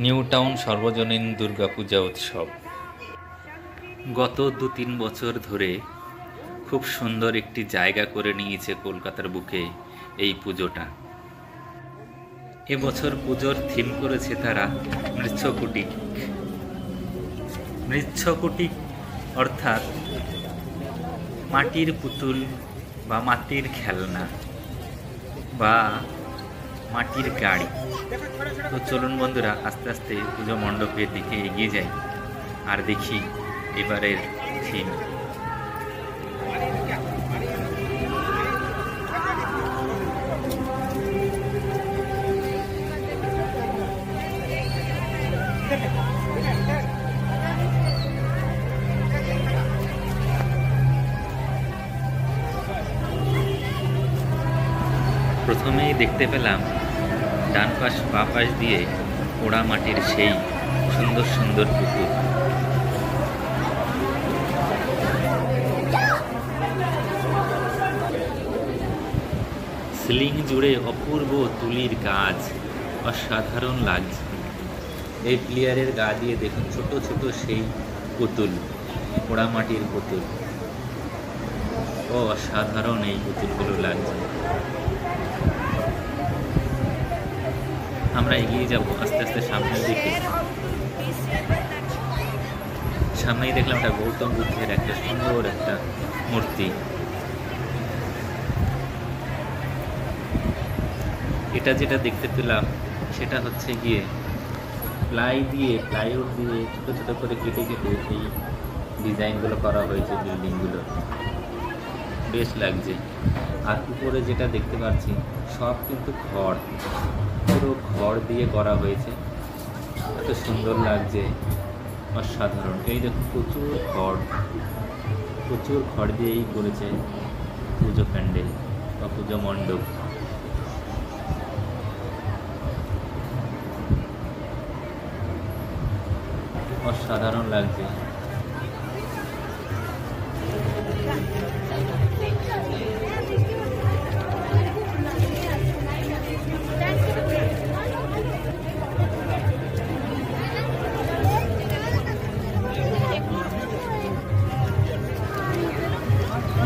New town সর্বজনীন দুর্গাপূজা উৎসব গত ২-৩ বছর ধরে খুব সুন্দর একটি জায়গা করে নিয়েছে কলকাতার বুকে এই পুজোটা। এবছর পুজোর থিম করেছে তারা মৃচ্ছকুটিক। মৃচ্ছকুটিক অর্থাৎ মাটির পুতুল বা মাটির খেলনা বা মাটির গাড়ি। তো চলুন বন্ধুরা, আস্তে আস্তে পুজো মণ্ডপের দিকে এগিয়ে যাই আর দেখি এবারের থিম। প্রথমেই দেখতে পেলাম ডান পাশ বাঁ পাশ দিয়ে পোড়া মাটির সেই সুন্দর সুন্দর পুতুল। সিলিং জুড়ে অপূর্ব তুলির কাজ, অসাধারণ লাগছে। এই প্লেয়ারের গা দিয়ে দেখুন ছোট ছোট সেই পুতুল, পোড়া মাটির পুতুল। অসাধারণ এই পুতুলগুলো লাগছে। আমরা এগিয়ে যাব আস্তে আস্তে সামনের দিকে। সামনেই দেখলাম একটা গৌতম বুদ্ধের একটা সুন্দর একটা মূর্তি। এটা যেটা দেখতে পেলাম সেটা হচ্ছে গিয়ে প্লাইউড দিয়ে ছোট ছোট করে কেটে কেটে এই ডিজাইনগুলো করা হয়েছে বিল্ডিংগুলো, বেশ লাগছে। আর উপরে যেটা দেখতে পাচ্ছি সব কিন্তু খড়, পুরো খড় দিয়ে করা হয়েছে, এত সুন্দর লাগছে, অসাধারণ। এই দেখুন প্রচুর খড় দিয়েই করেছে পুজো প্যান্ডেল বা পুজো মণ্ডপ। অসাধারণ লাগছে।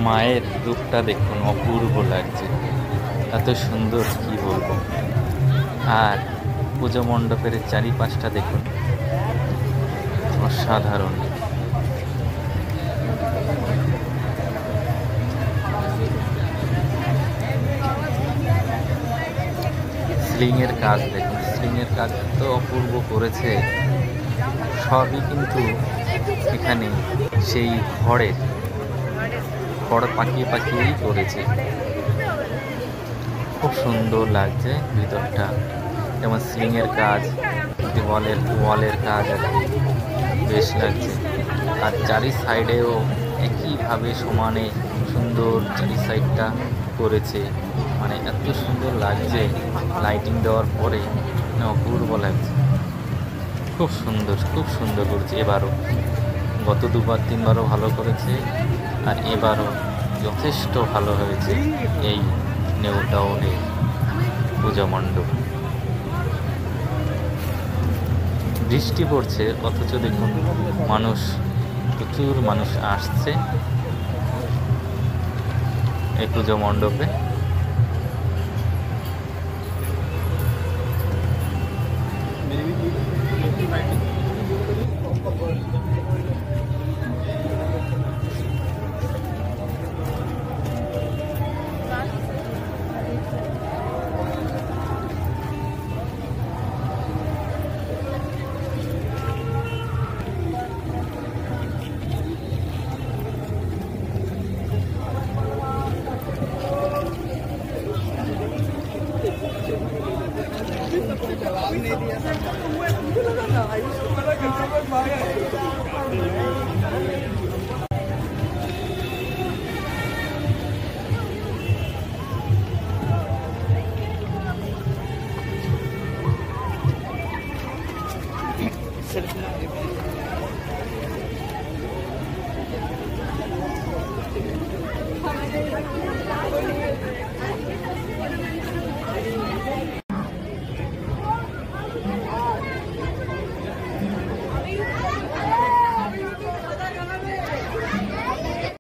মায়ের রূপটা দেখুন, অপূর্ব লাগছে, এত সুন্দর কি বলবো। আর পুজো মণ্ডপের চারিপাশটা দেখুন, অসাধারণ। স্লিংয়ের কাজ দেখুন, স্লিংয়ের কাজ তো অপূর্ব করেছে। সবই কিন্তু এখানে সেই খড় পাকিয়েই করেছে। খুব সুন্দর লাগছে ভিতরটা, যেমন স্লিংয়ের কাজ, ওয়ালের কাজ আর কি, বেশ লাগছে। আর চারি সাইডেও একইভাবে সমানে সুন্দর চারি সাইডটা করেছে, মানে এত সুন্দর লাগছে লাইটিং দেওয়ার পরে, অপূর্ব লাগছে। খুব সুন্দর করেছে এবারও। গত 2-3বারও ভালো করেছে, আর এবারও যথেষ্ট ভালো হয়েছে এই নিউ টাউনের পূজা মণ্ডপ। বৃষ্টি পড়ছে অথচ দেখুন প্রচুর মানুষ আসছে এই পুজো মণ্ডপে।